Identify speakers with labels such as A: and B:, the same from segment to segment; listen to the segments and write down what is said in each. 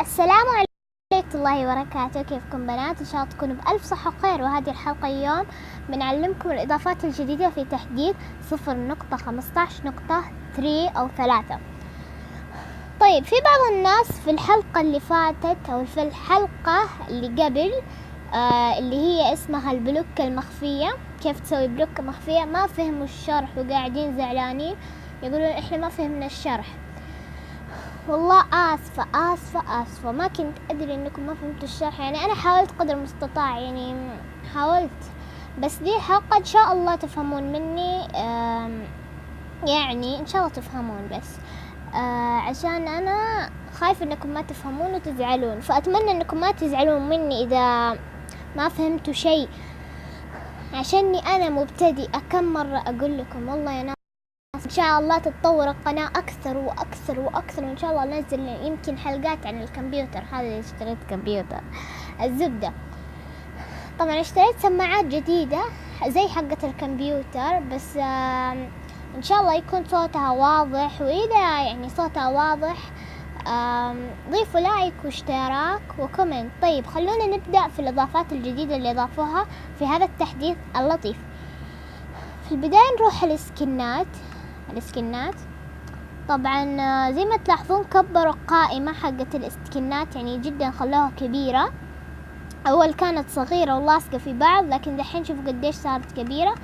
A: السلام عليكم ورحمة الله وبركاته. كيفكم بنات؟ إن شاء الله تكونوا بألف صحة وخير. وهذه الحلقة اليوم بنعلمكم الإضافات الجديدة في تحديث 0.15.3 أو 3. طيب، في بعض الناس في الحلقة اللي فاتت أو في الحلقة اللي قبل اللي هي اسمها البلوك المخفية، كيف تسوي بلوك مخفية، ما فهموا الشرح وقاعدين زعلانين يقولون إحنا ما فهمنا الشرح. والله آسفة ما كنت أدري إنكم ما فهمتوا الشرح. يعني أنا حاولت قدر المستطاع، يعني حاولت، بس دي حلقة إن شاء الله تفهمون مني. يعني إن شاء الله تفهمون، بس عشان أنا خايف إنكم ما تفهمون وتزعلون، فأتمنى إنكم ما تزعلون مني إذا ما فهمتوا شيء، عشاني أنا مبتدئ. كم مرة أقول لكم والله يا ناس إن شاء الله تتطور القناة أكثر وأكثر وأكثر، وإن شاء الله ننزل يمكن حلقات عن الكمبيوتر. هذا اللي اشتريت كمبيوتر الزبدة. طبعا اشتريت سماعات جديدة زي حقة الكمبيوتر، بس إن شاء الله يكون صوتها واضح. وإذا يعني صوتها واضح ضيفوا لايك واشتراك وكومنت. طيب، خلونا نبدأ في الإضافات الجديدة اللي أضافوها في هذا التحديث اللطيف. في البداية نروح الاسكنات. طبعا زي ما تلاحظون كبروا القائمة حقة الاسكنات، يعني جدا خلوها كبيرة. أول كانت صغيرة ولاصقة في بعض، لكن دحين شوفوا قديش صارت كبيرة،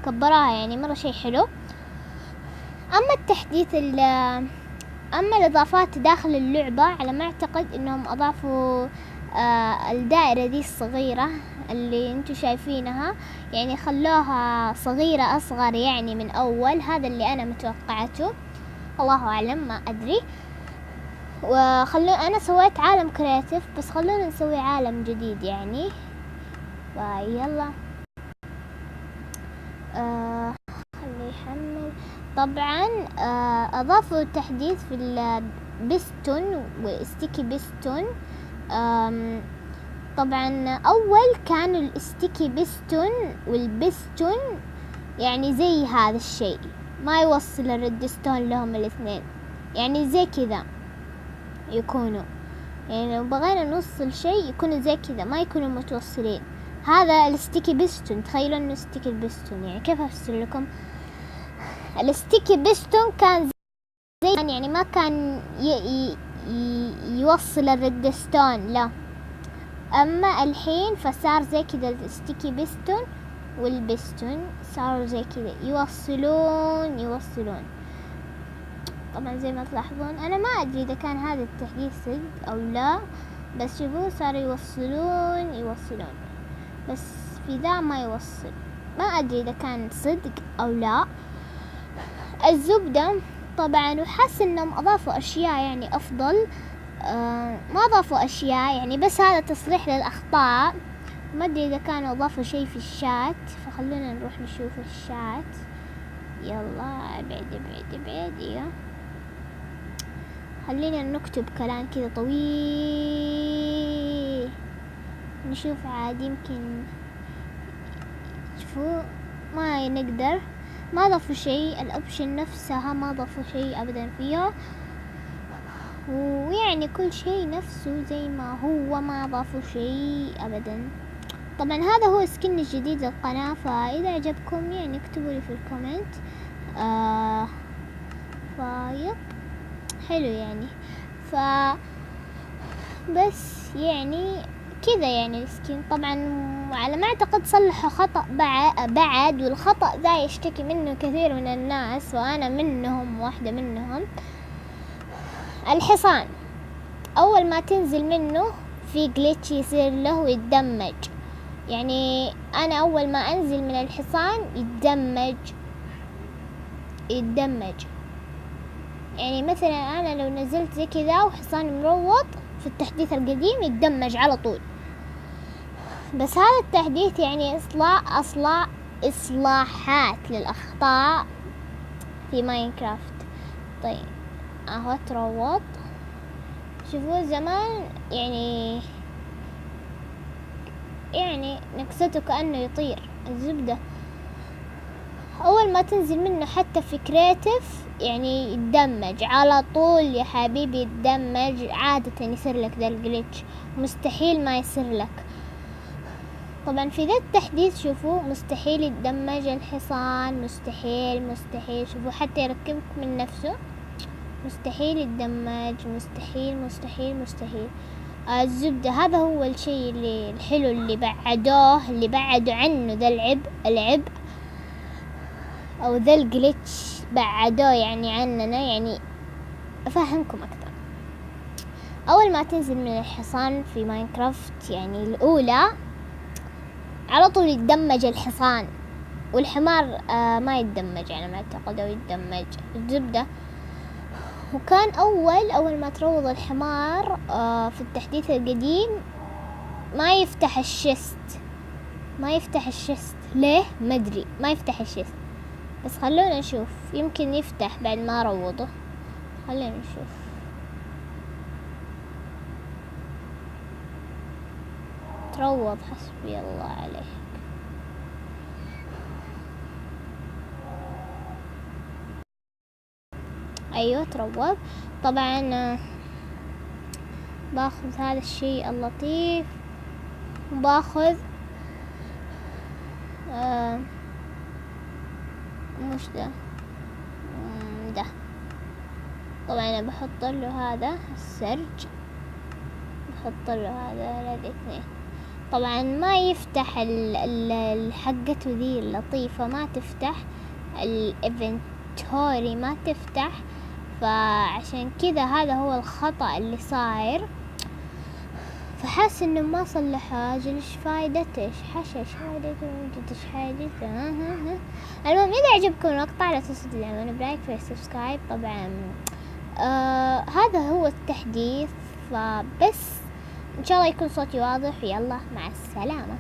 A: كبراها، يعني مرة شيء حلو. أما التحديث أما الإضافات داخل اللعبة، على ما أعتقد إنهم أضافوا الدائرة دي الصغيرة اللي انتوا شايفينها، يعني خلوها صغيرة أصغر يعني من أول. هذا اللي أنا متوقعته، الله أعلم، ما أدري. أنا سويت عالم كرافت، بس خلونا نسوي عالم جديد يعني. يلا خليه يحمل. طبعا أضافوا تحديث في البستون وستيكي بستون. طبعا أول كانوا الستيكي بستون والبستون يعني زي هذا الشيء، ما يوصل الريدستون لهم الاثنين، يعني زي كذا يكونوا، يعني لو بغينا نوصل شيء يكونوا زي كذا، ما يكونوا متوصلين. هذا الستيكي بستون، تخيلوا انه ستيكي بستون. يعني كيف افسر لكم؟ الستيكي بستون كان زي يعني ما كان يوصل الريدستون، لا. اما الحين فصار زي كذا، الستيكي بستون والبستون صاروا زي كذا يوصلون. طبعا زي ما تلاحظون انا ما ادري اذا كان هذا التحديث صدق او لا، بس شوفوا صاروا يوصلون، بس في ذا ما يوصل. ما ادري اذا كان صدق او لا. الزبدة طبعا، وحاسس انهم اضافوا اشياء يعني افضل. ما اضافوا اشياء يعني، بس هذا تصليح للاخطاء. ما ادري اذا كانوا اضافوا شيء في الشات، فخلونا نروح نشوف الشات. يلا ابعد يا. خلينا نكتب كلام كذا طويل نشوف عاد، يمكن شوفوا ما نقدر. ما ضافوا شيء، الاوبشن نفسها ما ضافوا شيء ابدا فيها، ويعني كل شيء نفسه زي ما هو، ما ضافوا شيء ابدا. طبعا هذا هو سكن الجديد للقناة، فاذا عجبكم يعني اكتبوا لي في الكومنت. فايض حلو يعني. بس يعني كذا يعني السكين. طبعا على ما اعتقد صلحوا خطأ بعد، والخطأ ذا يشتكي منه كثير من الناس، وانا منهم، واحدة منهم. الحصان اول ما تنزل منه في جليتش يصير له ويتدمج. يعني انا اول ما انزل من الحصان يتدمج. يعني مثلا انا لو نزلت زي كذا وحصان مروض في التحديث القديم يتدمج على طول. بس هذا التحديث يعني اصلاحات للاخطاء في ماينكرافت. طيب اهو تروض، شوفوا زمان يعني نكسته كأنه يطير. الزبدة اول ما تنزل منه حتى في كرياتيف يعني يتدمج على طول يا حبيبي، يتدمج عادة يصير لك ذا الجليتش، مستحيل ما يصير لك. طبعا في ذا التحديث شوفوا مستحيل يتدمج الحصان، مستحيل. شوفوا حتى يركبك من نفسه مستحيل يتدمج، مستحيل. الزبدة هذا هو الشيء اللي الحلو اللي بعدوا عنه ذا العبء او ذا الجليتش، بعدوه يعني عننا. يعني افهمكم اكثر، اول ما تنزل من الحصان في ماينكرافت يعني الاولى على طول يتدمج الحصان، والحمار ما يتدمج على ما اعتقد، او يتدمج الزبدة. وكان اول ما تروض الحمار في التحديث القديم ما يفتح الشست، ليه ما ادري ما يفتح الشست، بس خلونا نشوف يمكن يفتح بعد ما روضه. خلونا نشوف. تروض، حسبي الله عليك. ايوه تروض. طبعا باخذ هذا الشيء اللطيف، وباخذ مش ده. طبعا انا بحط له هذا السرج، بحط له هذا الاثنين. طبعا ما يفتح حقته ذي اللطيفة، ما تفتح الانفنتوري، ما تفتح. فعشان كذا هذا هو الخطأ اللي صاير. فحاس انه ما صلحه، اجل ايش فايدته، ايش فايدته. المهم اذا عجبكم المقطع لا تنسوا تعملوا لايك وسبسكرايب. طبعا هذا هو التحديث، فبس ان شاء الله يكون صوتي واضح. يلا مع السلامة.